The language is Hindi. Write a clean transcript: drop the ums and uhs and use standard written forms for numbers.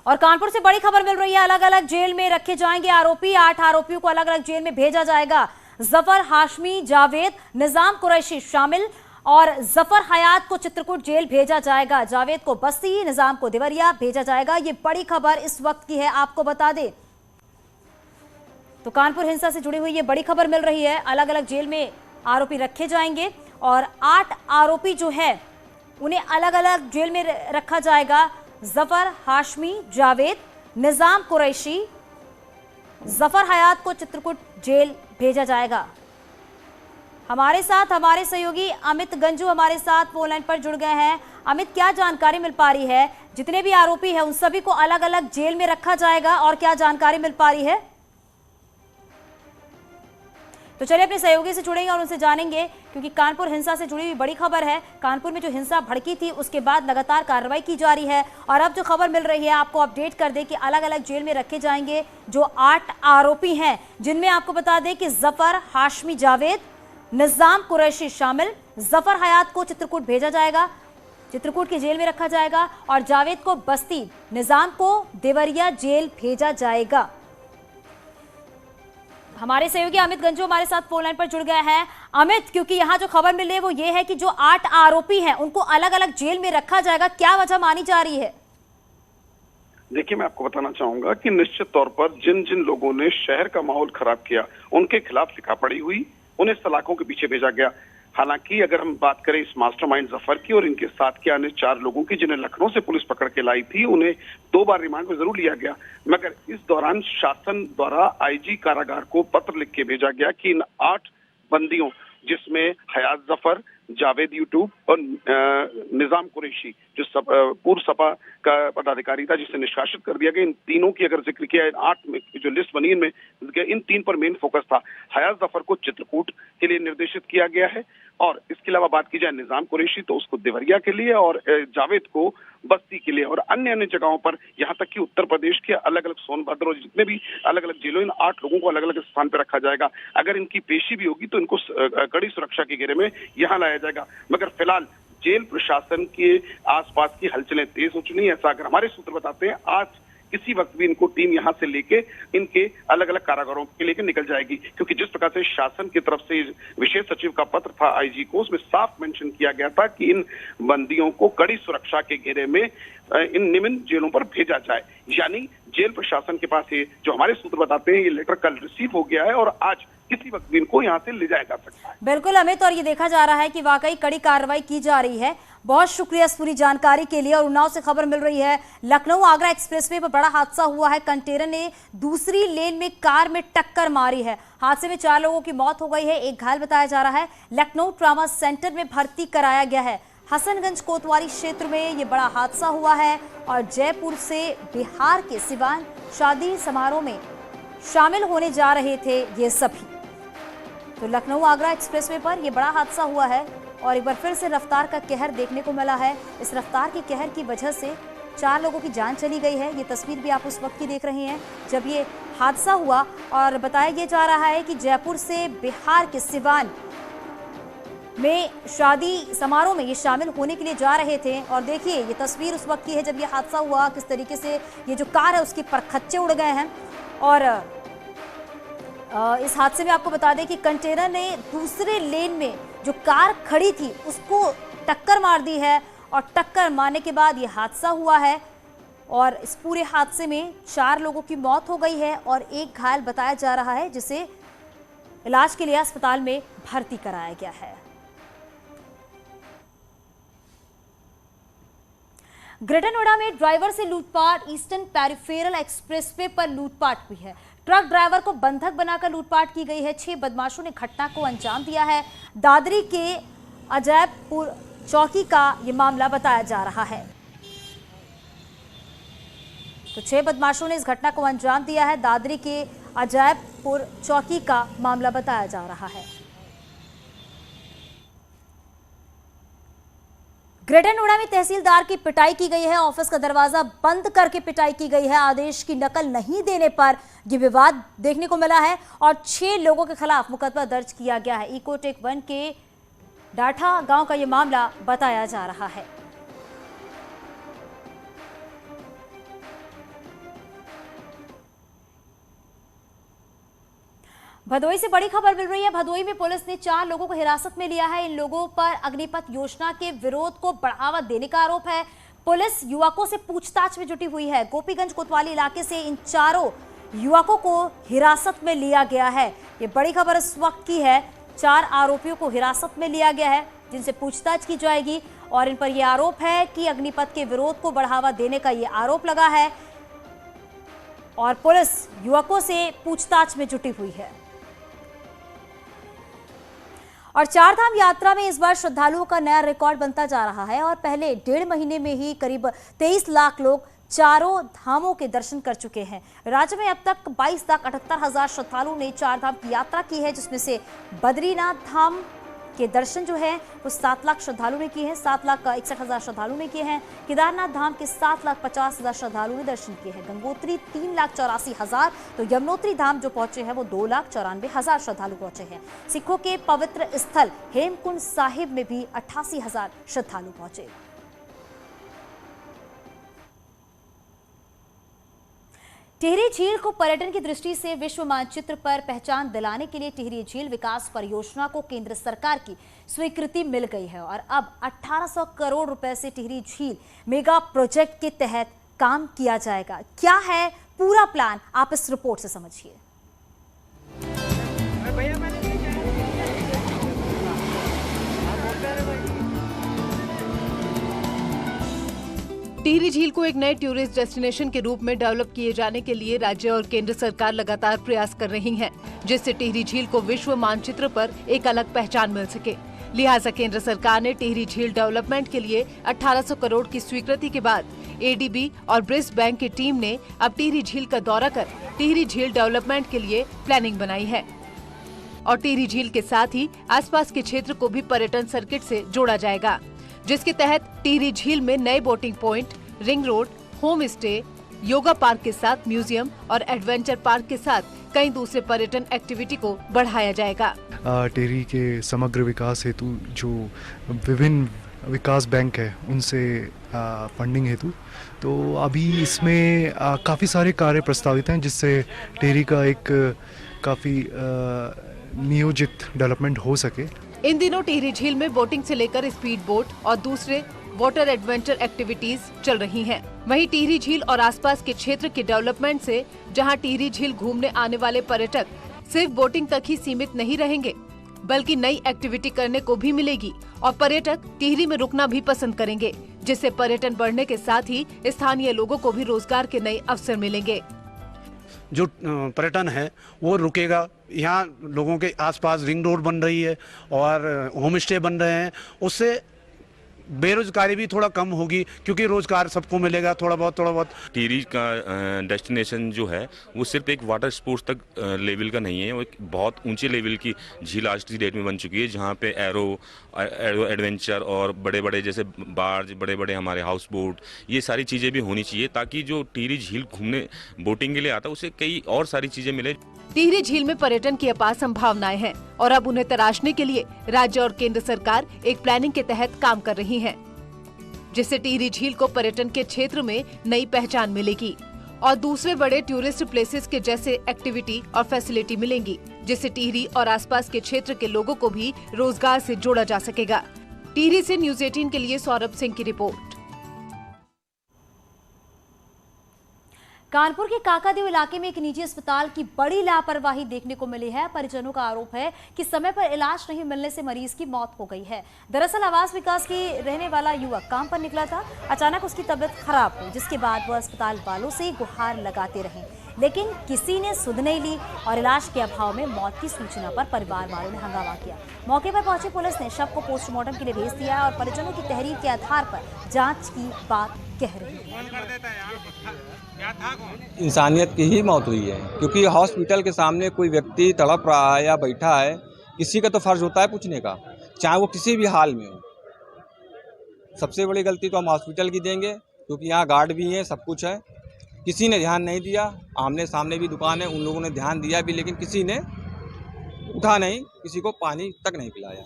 और कानपुर से बड़ी खबर मिल रही है, अलग अलग जेल में रखे जाएंगे आरोपी। 8 आरोपियों को अलग अलग जेल में भेजा जाएगा। जफर हाशमी, जावेद, निजाम कुरैशी शामिल और जफर हयात को चित्रकूट जेल भेजा जाएगा। जावेद को बस्ती, निजाम को देवरिया भेजा जाएगा। ये बड़ी खबर इस वक्त की है, आपको बता दें तो कानपुर हिंसा से जुड़ी हुई ये बड़ी खबर मिल रही है। अलग अलग जेल में आरोपी रखे जाएंगे और 8 आरोपी जो है उन्हें अलग अलग जेल में रखा जाएगा। जफर हाशमी, जावेद, निजाम कुरैशी, जफर हयात को चित्रकूट जेल भेजा जाएगा। हमारे साथ हमारे सहयोगी अमित गंजू हमारे साथ फोन लाइन पर जुड़ गए हैं। अमित, क्या जानकारी मिल पा रही है? जितने भी आरोपी हैं उन सभी को अलग अलग जेल में रखा जाएगा और क्या जानकारी मिल पा रही है? तो चलिए अपने सहयोगी से जुड़ेंगे और उनसे जानेंगे, क्योंकि कानपुर हिंसा से जुड़ी हुई बड़ी खबर है। कानपुर में जो हिंसा भड़की थी उसके बाद लगातार कार्रवाई की जा रही है और अब जो खबर मिल रही है आपको अपडेट कर दें कि अलग अलग जेल में रखे जाएंगे जो 8 आरोपी हैं, जिनमें आपको बता दें कि जफर हाशमी, जावेद, निजाम कुरैशी शामिल। जफर हयात को चित्रकूट भेजा जाएगा, चित्रकूट की जेल में रखा जाएगा और जावेद को बस्ती, निजाम को देवरिया जेल भेजा जाएगा। हमारे सहयोगी अमित गंजू हमारे साथ फोन लाइन पर जुड़ गए हैं। अमित, क्योंकि यहाँ जो खबर मिल रही है वो ये है कि जो 8 आरोपी हैं उनको अलग अलग जेल में रखा जाएगा, क्या वजह मानी जा रही है? देखिए, मैं आपको बताना चाहूंगा कि निश्चित तौर पर जिन जिन लोगों ने शहर का माहौल खराब किया उनके खिलाफ लिखापढ़ी हुई, उन्हें सलाखों के पीछे भेजा गया। हालांकि अगर हम बात करें इस मास्टरमाइंड जफर की और इनके साथ के अन्य 4 लोगों की जिन्हें लखनऊ से पुलिस पकड़ के लाई थी, उन्हें 2 बार रिमांड में जरूर लिया गया, मगर इस दौरान शासन द्वारा आईजी कारागार को पत्र लिख के भेजा गया कि इन 8 बंदियों, जिसमें हयात जफर, जावेद यूट्यूब और निजाम कुरैशी जो पूर्व सपा का पदाधिकारी था जिसे निष्कासित कर दिया गया, इन तीनों की अगर जिक्र किया, इन 8 में जो लिस्ट बनी इनमें इन 3 पर मेन फोकस था। हयात जफर को चित्रकूट के लिए निर्देशित किया गया है और इसके अलावा बात की जाए निजाम कुरैशी तो उसको देवरिया के लिए और जावेद को बस्ती के लिए और अन्य अन्य जगहों पर, यहाँ तक कि उत्तर प्रदेश के अलग अलग सोनभद्र और जितने भी अलग अलग जिलों, इन 8 लोगों को अलग अलग स्थान पर रखा जाएगा। अगर इनकी पेशी भी होगी तो इनको कड़ी सुरक्षा के घेरे में यहाँ लाया जाएगा। मगर फिलहाल जेल प्रशासन के आसपास की हलचलें तेज हो चुकी हैं। ऐसा अगर हमारे सूत्र बताते हैं, आज किसी वक्त भी इनको टीम यहां से लेके इनके अलग अलग कारागारों के लेकर निकल जाएगी, क्योंकि जिस प्रकार से शासन की तरफ से विशेष सचिव का पत्र था आईजी को, उसमें साफ मेंशन किया गया था कि इन बंदियों को कड़ी सुरक्षा के घेरे में इन निम्न जेलों पर भेजा जाए। यानी जेल प्रशासन के पास ये जो हमारे सूत्र बताते हैं, ये लेटर कल रिसीव हो गया है और आज किसी वक्त भी इनको यहाँ से ले जाया जा सकता है। बिल्कुल अमित, और ये देखा जा रहा है कि वाकई कड़ी कार्रवाई की जा रही है। बहुत शुक्रिया इस पूरी जानकारी के लिए। और उन्नाव से खबर मिल रही है, लखनऊ आगरा एक्सप्रेसवे पर बड़ा हादसा हुआ है। कंटेनर ने दूसरी लेन में कार में टक्कर मारी है। हादसे में 4 लोगों की मौत हो गई है, एक घायल बताया जा रहा है। लखनऊ ट्रॉमा सेंटर में भर्ती कराया गया है। हसनगंज कोतवाली क्षेत्र में ये बड़ा हादसा हुआ है और जयपुर से बिहार के सिवान शादी समारोह में शामिल होने जा रहे थे ये सभी। तो लखनऊ आगरा एक्सप्रेसवे पर यह बड़ा हादसा हुआ है और एक बार फिर से रफ्तार का कहर देखने को मिला है। इस रफ्तार के कहर की वजह से 4 लोगों की जान चली गई है। ये तस्वीर भी आप उस वक्त की देख रहे हैं जब ये हादसा हुआ और बताया जा रहा है कि जयपुर से बिहार के सिवान में शादी समारोह में ये शामिल होने के लिए जा रहे थे। और देखिए ये तस्वीर उस वक्त की है जब ये हादसा हुआ, किस तरीके से ये जो कार है उसके परखच्चे उड़ गए हैं। और इस हादसे में आपको बता दें कि कंटेनर ने दूसरे लेन में जो कार खड़ी थी उसको टक्कर मार दी है और टक्कर मारने के बाद ये हादसा हुआ है। और इस पूरे हादसे में 4 लोगों की मौत हो गई है और एक घायल बताया जा रहा है, जिसे इलाज के लिए अस्पताल में भर्ती कराया गया है। ग्रेटर नोएडा में ड्राइवर से लूटपाट, ईस्टर्न पेरिफेरल एक्सप्रेसवे पर लूटपाट हुई है। ट्रक ड्राइवर को बंधक बनाकर लूटपाट की गई है। 6 बदमाशों ने घटना को अंजाम दिया है। दादरी के अजैबपुर चौकी का यह मामला बताया जा रहा है। तो 6 बदमाशों ने इस घटना को अंजाम दिया है। दादरी के अजैबपुर चौकी का मामला बताया जा रहा है। ग्रेटर नोएडा में तहसीलदार की पिटाई की गई है। ऑफिस का दरवाजा बंद करके पिटाई की गई है। आदेश की नकल नहीं देने पर यह विवाद देखने को मिला है और 6 लोगों के खिलाफ मुकदमा दर्ज किया गया है। इकोटेक 1 के डाठा गांव का यह मामला बताया जा रहा है। भदोई से बड़ी खबर मिल रही है। भदोई में पुलिस ने 4 लोगों को हिरासत में लिया है। इन लोगों पर अग्निपथ योजना के विरोध को बढ़ावा देने का आरोप है। पुलिस युवकों से पूछताछ में जुटी हुई है। गोपीगंज कोतवाली इलाके से इन चारों युवकों को हिरासत में लिया गया है। ये बड़ी खबर इस वक्त की है। 4 आरोपियों को हिरासत में लिया गया है, जिनसे पूछताछ की जाएगी और इन पर यह आरोप है कि अग्निपथ के विरोध को बढ़ावा देने का ये आरोप लगा है और पुलिस युवकों से पूछताछ में जुटी हुई है। और 4 धाम यात्रा में इस बार श्रद्धालुओं का नया रिकॉर्ड बनता जा रहा है और पहले 1.5 महीने में ही करीब 23 लाख लोग चारों धामों के दर्शन कर चुके हैं। राज्य में अब तक 22,78,000 श्रद्धालुओं ने 4 धाम की यात्रा की है, जिसमें से बद्रीनाथ धाम के दर्शन जो है वो 7 लाख श्रद्धालुओं ने किए हैं, 7,61,000 श्रद्धालुओं ने किए हैं। केदारनाथ धाम के 7,50,000 श्रद्धालुओं ने दर्शन किए हैं। गंगोत्री 3,84,000, तो यमुनोत्री धाम जो पहुंचे हैं वो 2,94,000 श्रद्धालु पहुंचे हैं। सिखों के पवित्र स्थल हेमकुंड साहिब में भी 88,000 श्रद्धालु पहुंचे। टिहरी झील को पर्यटन की दृष्टि से विश्व मानचित्र पर पहचान दिलाने के लिए टिहरी झील विकास परियोजना को केंद्र सरकार की स्वीकृति मिल गई है और अब 1800 करोड़ रुपए से टिहरी झील मेगा प्रोजेक्ट के तहत काम किया जाएगा। क्या है पूरा प्लान, आप इस रिपोर्ट से समझिए। टिहरी झील को एक नए टूरिस्ट डेस्टिनेशन के रूप में डेवलप किए जाने के लिए राज्य और केंद्र सरकार लगातार प्रयास कर रही हैं, जिससे टिहरी झील को विश्व मानचित्र पर एक अलग पहचान मिल सके। लिहाजा केंद्र सरकार ने टिहरी झील डेवलपमेंट के लिए 1800 करोड़ की स्वीकृति के बाद एडीबी और ब्रिस बैंक की टीम ने अब टिहरी झील का दौरा कर टिहरी झील डेवलपमेंट के लिए प्लानिंग बनाई है और टिहरी झील के साथ ही आसपास के क्षेत्र को भी पर्यटन सर्किट से जोड़ा जाएगा, जिसके तहत टिहरी झील में नए boating point, ring road, home stay, yoga park के साथ म्यूजियम और एडवेंचर पार्क के साथ कई दूसरे पर्यटन एक्टिविटी को बढ़ाया जाएगा। टिहरी के समग्र विकास हेतु जो विभिन्न विकास बैंक है उनसे फंडिंग हेतु तो अभी इसमें काफ़ी सारे कार्य प्रस्तावित हैं, जिससे टिहरी का एक काफ़ी नियोजित डेवलपमेंट हो सके। इन दिनों टिहरी झील में बोटिंग से लेकर स्पीड बोट और दूसरे वाटर एडवेंचर एक्टिविटीज चल रही हैं। वहीं टिहरी झील और आसपास के क्षेत्र के डेवलपमेंट से जहां टिहरी झील घूमने आने वाले पर्यटक सिर्फ बोटिंग तक ही सीमित नहीं रहेंगे, बल्कि नई एक्टिविटी करने को भी मिलेगी और पर्यटक टिहरी में रुकना भी पसंद करेंगे, जिससे पर्यटन बढ़ने के साथ ही स्थानीय लोगों को भी रोजगार के नए अवसर मिलेंगे। जो पर्यटन है वो रुकेगा। यहाँ लोगों के आसपास रिंग रोड बन रही है और होम स्टे बन रहे हैं, उससे बेरोजगारी भी थोड़ा कम होगी, क्योंकि रोजगार सबको मिलेगा थोड़ा बहुत। टिहरी का डेस्टिनेशन जो है वो सिर्फ एक वाटर स्पोर्ट्स तक लेवल का नहीं है, वो एक बहुत ऊंचे लेवल की झील आज की डेट में बन चुकी है, जहाँ पे एरो एडवेंचर और बड़े बड़े जैसे बार्ज, बड़े बड़े हमारे हाउस बोट, ये सारी चीज़ें भी होनी चाहिए, ताकि जो टिहरी झील घूमने बोटिंग के लिए आता है उसे कई और सारी चीज़ें मिले। टिहरी झील में पर्यटन की अपार संभावनाएं हैं और अब उन्हें तराशने के लिए राज्य और केंद्र सरकार एक प्लानिंग के तहत काम कर रही है, जिससे टिहरी झील को पर्यटन के क्षेत्र में नई पहचान मिलेगी और दूसरे बड़े टूरिस्ट प्लेसेस के जैसे एक्टिविटी और फैसिलिटी मिलेंगी, जिससे टिहरी और आसपास के क्षेत्र के लोगों को भी रोजगार से जोड़ा जा सकेगा। टिहरी से न्यूज़ 18 के लिए सौरभ सिंह की रिपोर्ट। कानपुर के काकादेव इलाके में एक निजी अस्पताल की बड़ी लापरवाही देखने को मिली है। परिजनों का आरोप है कि समय पर इलाज नहीं मिलने से मरीज की मौत हो गई है। दरअसल आवास विकास की रहने वाला युवक काम पर निकला था, अचानक उसकी तबीयत खराब हुई, जिसके बाद वह अस्पताल वालों से गुहार लगाते रहे, लेकिन किसी ने सुध नहीं ली और इलाज के अभाव में मौत की सूचना पर परिवार वालों ने हंगामा किया। मौके पर पहुंची पुलिस ने शव को पोस्टमार्टम के लिए भेज दिया और परिजनों की तहरीर के आधार पर जांच की बात कह रही है। इंसानियत की ही मौत हुई है, क्योंकि हॉस्पिटल के सामने कोई व्यक्ति तड़प रहा है या बैठा है, किसी का तो फर्ज होता है पूछने का, चाहे वो किसी भी हाल में हो। सबसे बड़ी गलती तो हम हॉस्पिटल की देंगे, क्योंकि यहाँ गार्ड भी हैं, सब कुछ है, किसी ने ध्यान नहीं दिया। आमने सामने भी दुकान है, उन लोगों ने ध्यान दिया भी, लेकिन किसी ने उठा नहीं, किसी को पानी तक नहीं पिलाया।